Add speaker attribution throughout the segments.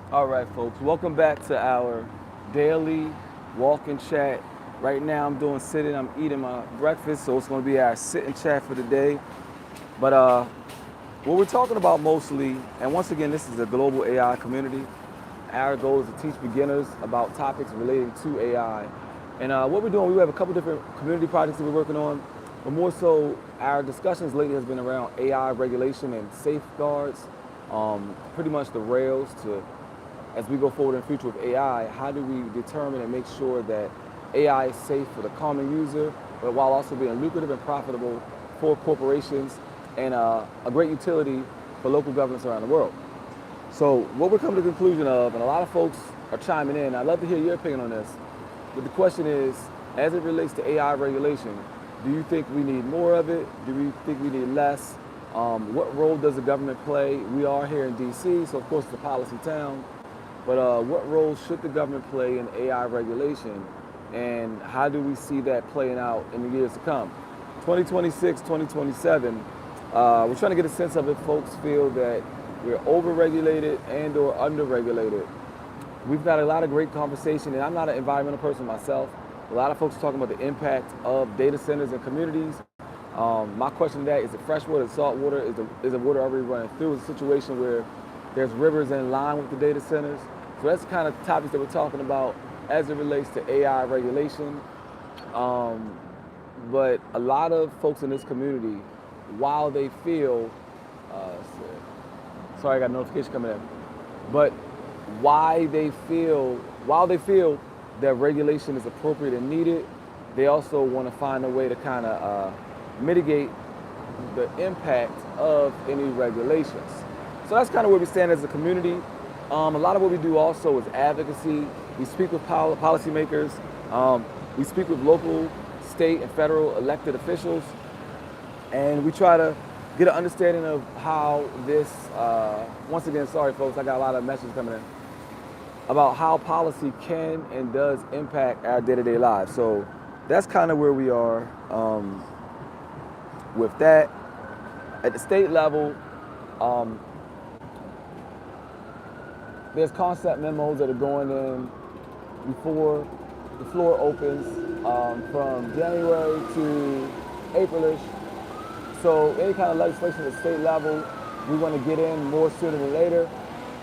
Speaker 1: All right, folks, welcome back to our daily walk and chat. Right now, I'm doing sitting, I'm eating my breakfast, so it's going to be our sit and chat for the day. But what we're talking about mostly, and once again, this is a global AI community. Our goal is to teach beginners about topics relating to AI. And what we're doing, we have a couple different community projects that we're working on, but more so, our discussions lately has been around AI regulation and safeguards, pretty much the rails to as we go forward in the future with AI, how do we determine and make sure that AI is safe for the common user, but while also being lucrative and profitable for corporations and a great utility for local governments around the world? So what we're coming to the conclusion of, and a lot of folks are chiming in, I'd love to hear your opinion on this, but the question is, as it relates to AI regulation, do you think we need more of it? Do we think we need less? What role does the government play? We are here in DC, so of course it's a policy town. But what role should the government play in AI regulation? And how do we see that playing out in the years to come? 2026, 2027, we're trying to get a sense of if folks feel that we're over-regulated and or under-regulated. We've got a lot of great conversation, and I'm not an environmental person myself. A lot of folks are talking about the impact of data centers and communities. My question to that is: it fresh water, is salt water? Is the water already running through? Is a situation where there's rivers in line with the data centers? So that's the kind of topics that we're talking about as it relates to AI regulation. Um, but a lot of folks in this community, while they feel, uh, sorry, I got a notification coming in, but while they feel that regulation is appropriate and needed, they also want to find a way to kind of mitigate the impact of any regulations. So that's kind of where we stand as a community. A lot of what we do also is advocacy. We speak with policymakers. We speak with local, state, and federal elected officials, and we try to get an understanding of how this. Once again, sorry folks, I got a lot of messages coming in about how policy can and does impact our day-to-day lives. So that's kind of where we are with that. At the state level, um, there's concept memos that are going in before the floor opens from January to Aprilish. So any kind of legislation at the state level, we want to get in more sooner than later.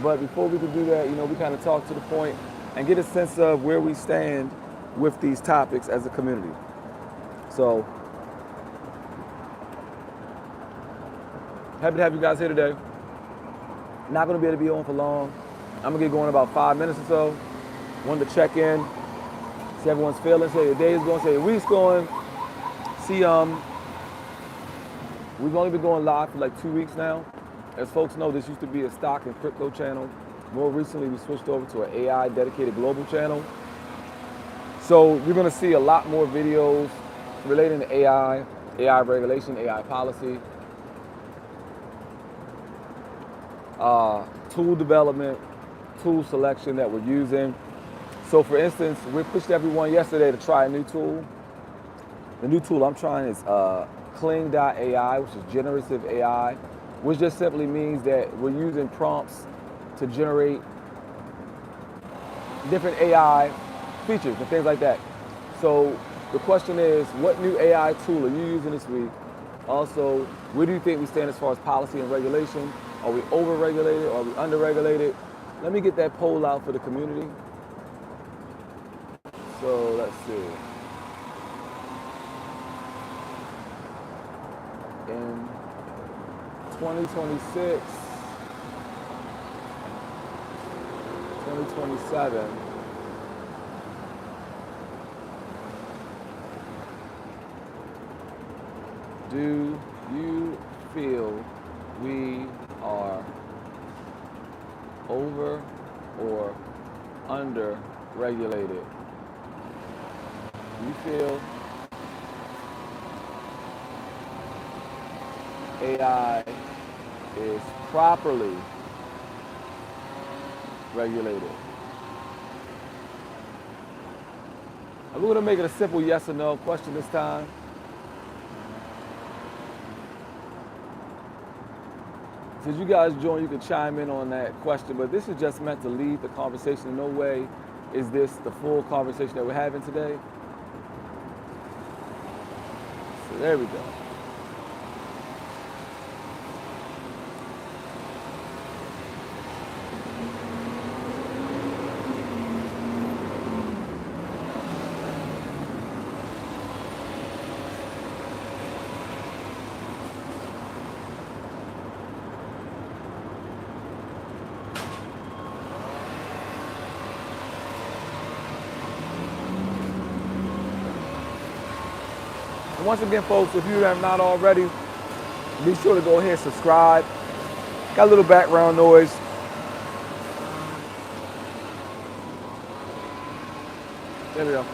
Speaker 1: But before we can do that, we kind of talk to the point and get a sense of where we stand with these topics as a community. So happy to have you guys here today. Not going to be able to be on for long. I'm going to get going in about 5 minutes or so. Wanted to check in, see everyone's feeling, see how your day is going, see how your week's going. See, we've only been going live for like 2 weeks now. As folks know, this used to be a stock and crypto channel. More recently, we switched over to an AI dedicated global channel. So you're going to see a lot more videos relating to AI, AI regulation, AI policy, tool development, tool selection that we're using. So for instance, we pushed everyone yesterday to try a new tool. The new tool I'm trying is Kling.ai, which is generative AI, which just simply means that we're using prompts to generate different AI features and things like that. So the question is, what new AI tool are you using this week? Also, where do you think we stand as far as policy and regulation? Are we over-regulated? Are we under-regulated? Let me get that poll out for the community. So let's see. In 2026, 2027, do you feel we are over or under regulated? Do you feel AI is properly regulated? And we're going to make it a simple yes or no question this time. Since you guys join, you can chime in on that question, but this is just meant to lead the conversation. In no way is this the full conversation that we're having today. So there we go. And once again, folks, if you have not already, be sure to go ahead and subscribe. Got a little background noise. There we go.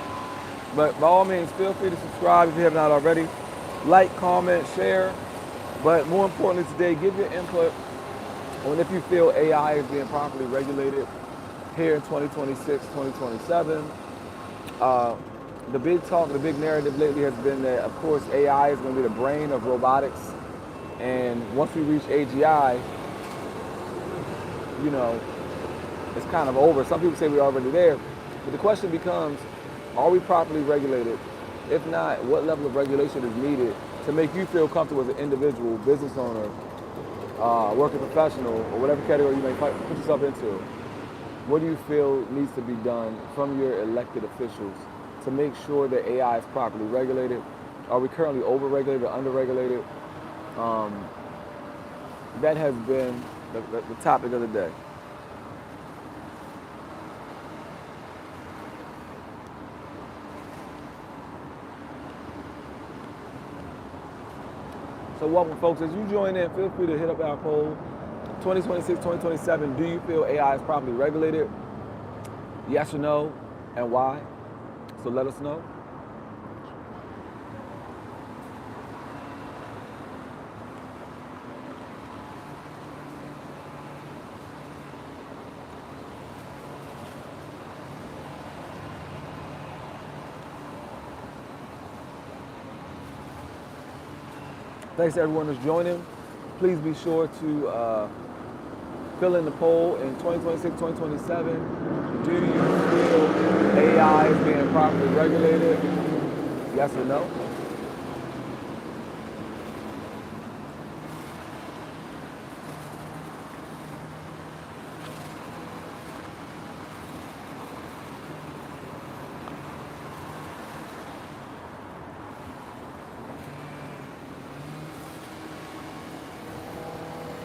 Speaker 1: But by all means, feel free to subscribe if you have not already. Like, comment, share. But more importantly today, give your input on if you feel AI is being properly regulated here in 2026, 2027. The big talk, the big narrative lately has been that, of course, AI is going to be the brain of robotics. And once we reach AGI, you know, it's kind of over. Some people say we're already there. But the question becomes, are we properly regulated? If not, what level of regulation is needed to make you feel comfortable as an individual, business owner, working professional, or whatever category you may put yourself into? What do you feel needs to be done from your elected officials to make sure that AI is properly regulated? Are we currently over-regulated or under-regulated? That has been the topic of the day. So welcome, folks. As you join in, feel free to hit up our poll. 2026, 2027, do you feel AI is properly regulated? Yes or no, and why? So let us know. Thanks to everyone who's joining. Please be sure to fill in the poll in 2026, 2027. Do you feel AI is being properly regulated? Yes or no?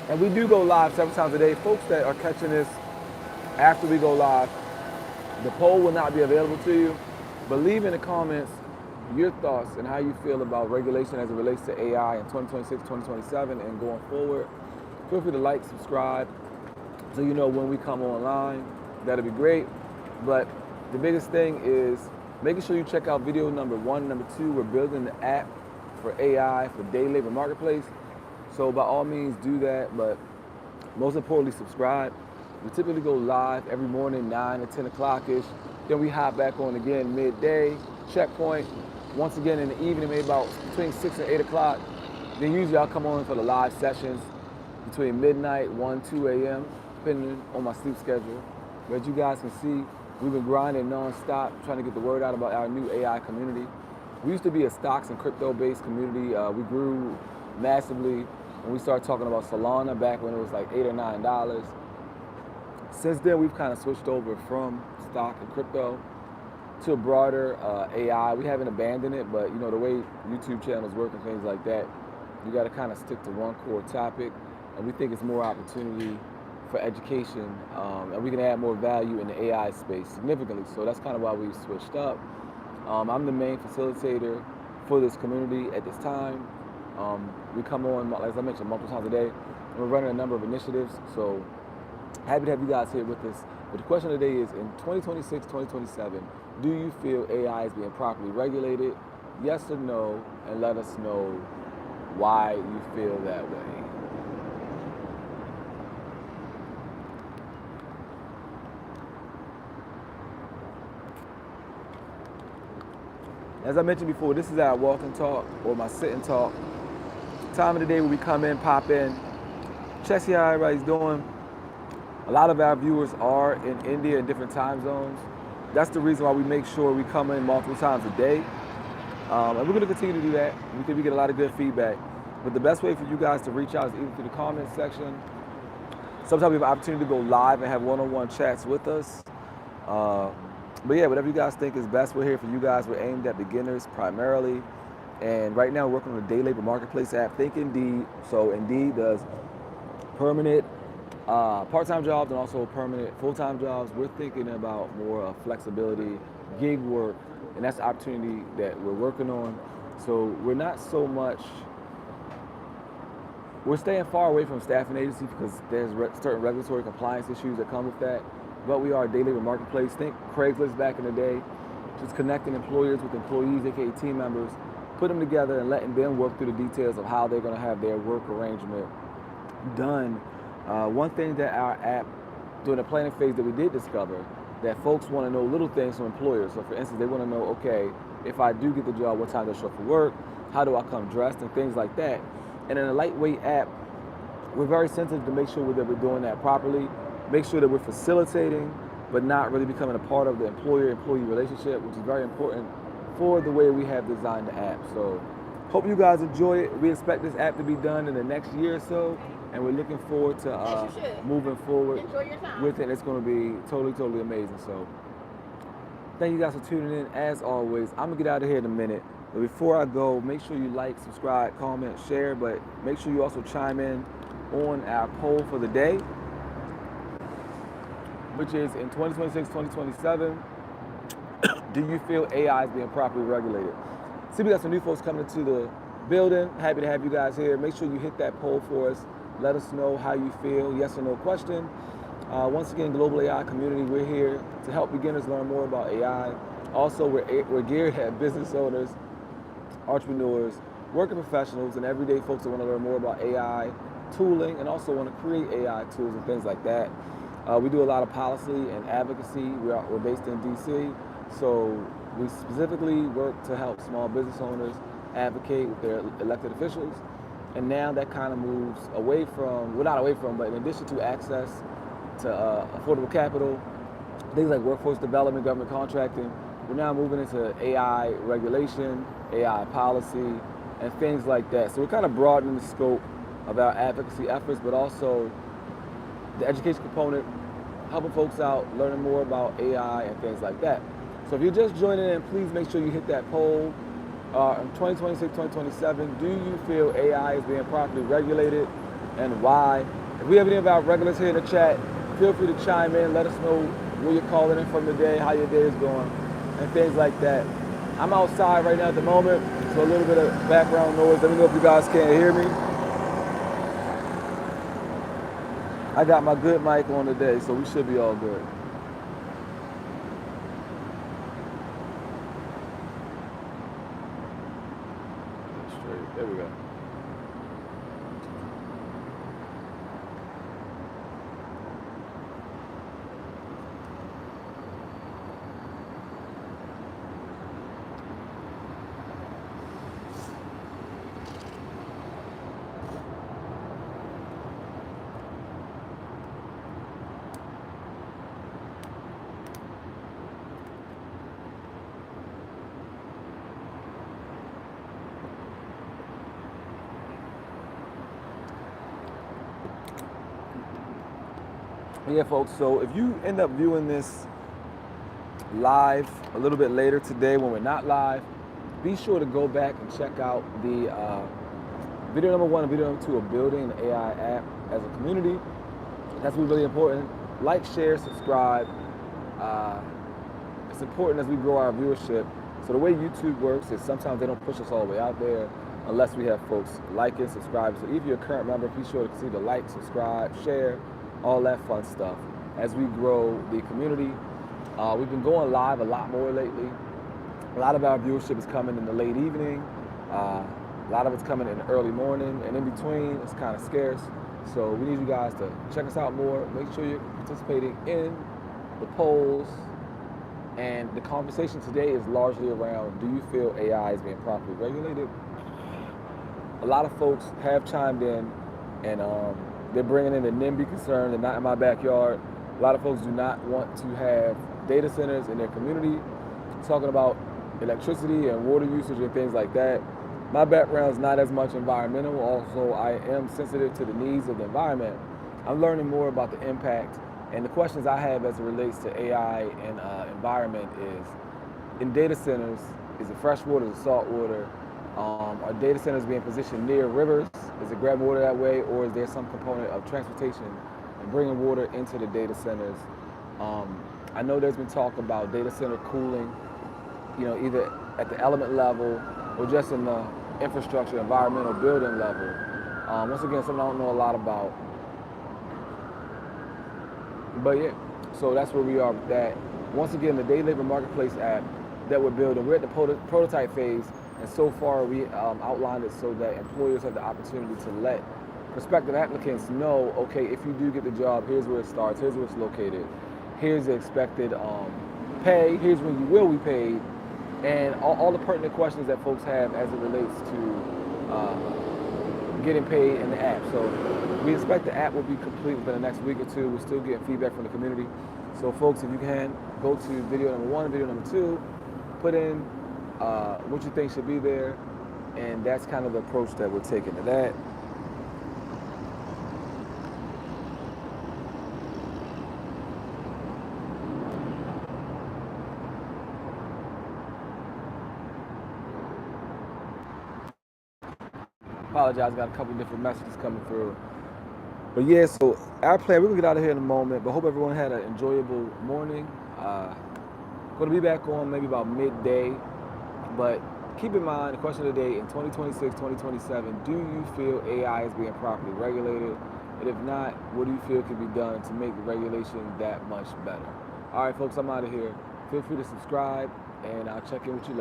Speaker 1: And we do go live 7 times a day. Folks that are catching this after we go live, the poll will not be available to you, but leave in the comments your thoughts and how you feel about regulation as it relates to AI in 2026, 2027, and going forward. Feel free to like, subscribe, so you know when we come online. That'll be great. But the biggest thing is making sure you check out video number 1, number 2. We're building the app for AI for day labor marketplace. So by all means do that, but most importantly, subscribe. We typically go live every morning, 9 to 10 o'clock-ish. Then we hop back on again midday, checkpoint. Once again in the evening, maybe about between 6 and 8 o'clock. Then usually I'll come on for the live sessions between midnight, 1, 2 a.m., depending on my sleep schedule. But as you guys can see, we've been grinding nonstop, trying to get the word out about our new AI community. We used to be a stocks and crypto-based community. We grew massively when we started talking about Solana back when it was like $8 or $9. Since then, we've kind of switched over from stock and crypto to a broader AI. We haven't abandoned it, but you know the way YouTube channels work and things like that, you got to kind of stick to one core topic, and we think it's more opportunity for education, and we can add more value in the AI space significantly. So that's kind of why we switched up. I'm the main facilitator for this community at this time. We come on, as I mentioned, multiple times a day, and we're running a number of initiatives. So happy to have you guys here with us. But the question of the day is, in 2026, 2027, do you feel AI is being properly regulated? Yes or no? And let us know why you feel that way. As I mentioned before, this is our walk and talk, or my sit and talk. Time of the day when we come in, pop in, Check see how everybody's doing. A lot of our viewers are in India in different time zones. That's the reason why we make sure we come in multiple times a day. And we're going to continue to do that. We think we get a lot of good feedback. But the best way for you guys to reach out is either through the comment section. Sometimes we have an opportunity to go live and have one-on-one chats with us. Uh, but yeah, whatever you guys think is best, we're here for you guys. We're aimed at beginners primarily. And right now we're working on the day labor marketplace app, Think Indeed. So Indeed does permanent part-time jobs and also permanent full-time jobs. We're thinking about more flexibility, gig work, and that's the opportunity that we're working on. So we're not so much, we're staying far away from staffing agency because there's certain regulatory compliance issues that come with that. But we are a day labor marketplace. Think Craigslist back in the day, just connecting employers with employees, aka team members, put them together and letting them work through the details of how they're going to have their work arrangement done. One thing that our app, during the planning phase that we did discover, that folks want to know little things from employers. So for instance, they want to know, okay, if I do get the job, what time do I show up for work? How do I come dressed and things like that. And in a lightweight app, we're very sensitive to make sure that we're doing that properly, make sure that we're facilitating, but not really becoming a part of the employer-employee relationship, which is very important for the way we have designed the app. So hope you guys enjoy it. We expect this app to be done in the next year or so, and we're looking forward to moving forward with it. It's going to be totally amazing. So thank you guys for tuning in. As always, I'm going to get out of here in a minute. But before I go, make sure you like, subscribe, comment, share, but make sure you also chime in on our poll for the day, which is in 2026, 2027, do you feel AI is being properly regulated? See, we got some new folks coming into the building. Happy to have you guys here. Make sure you hit that poll for us. Let us know how you feel, yes or no question. Once again, Global AI Community, we're here to help beginners learn more about AI. Also, we're geared at business owners, entrepreneurs, working professionals, and everyday folks that want to learn more about AI tooling and also want to create AI tools and things like that. We do a lot of policy and advocacy. We're based in DC, so we specifically work to help small business owners advocate with their elected officials. And now that kind of moves away from, well, not away from, but in addition to access to affordable capital, things like workforce development, government contracting, we're now moving into AI regulation, AI policy, and things like that. So we're kind of broadening the scope of our advocacy efforts, but also the education component, helping folks out, learning more about AI and things like that. So if you're just joining in, please make sure you hit that poll. In 2026, 2027, do you feel AI is being properly regulated and why? If we have any of our regulars here in the chat, feel free to chime in, let us know where you're calling in from today, how your day is going, and things like that. I'm outside right now at the moment, so a little bit of background noise. Let me know if you guys can't hear me. I got my good mic on today, so we should be all good. Straight. There we go. Yeah, folks, so if you end up viewing this live a little bit later today when we're not live, be sure to go back and check out the video number 1 and video number 2 of building an AI app as a community. That's really important. Like, share, subscribe. It's important as we grow our viewership. So the way YouTube works is sometimes they don't push us all the way out there unless we have folks like and subscribe. So if you're a current member, be sure to continue to like, subscribe, share, all that fun stuff as we grow the community. We've been going live a lot more lately. A lot of our viewership is coming in the late evening. A lot of it's coming in the early morning, and in between it's kind of scarce. So we need you guys to check us out more. Make sure you're participating in the polls. And the conversation today is largely around, do you feel AI is being properly regulated? A lot of folks have chimed in and They're bringing in the NIMBY concern, they're not in my backyard. A lot of folks do not want to have data centers in their community. Talking about electricity and water usage and things like that. My background is not as much environmental, also I am sensitive to the needs of the environment. I'm learning more about the impact, and the questions I have as it relates to AI and environment is, in data centers, is it fresh water, is it salt water? Are data centers being positioned near rivers? Is it grabbing water that way, or is there some component of transportation and bringing water into the data centers? I know there's been talk about data center cooling, either at the element level or just in the infrastructure, environmental building level. Once again, something I don't know a lot about. But yeah, so that's where we are with that. Once again, the Day Labor Marketplace app that we're building, we're at the prototype phase, and so far we outlined it so that employers have the opportunity to let prospective applicants know, okay, if you do get the job, here's where it starts, here's where it's located, here's the expected pay, here's when you will be paid, and all the pertinent questions that folks have as it relates to getting paid in the app. So we expect the app will be complete within the next week or two. We're still getting feedback from the community. So folks, if you can, go to video number 1 and video number 2, put in what you think should be there, and that's kind of the approach that we're taking to that. Apologize, got a couple different messages coming through. But yeah, so our plan, we're gonna get out of here in a moment, but hope everyone had an enjoyable morning. Gonna be back on maybe about midday, but keep in mind the question of the day: in 2026, 2027, do you feel AI is being properly regulated? And if not, what do you feel can be done to make the regulation that much better? All right, folks, I'm out of here. Feel free to subscribe, and I'll check in with you later.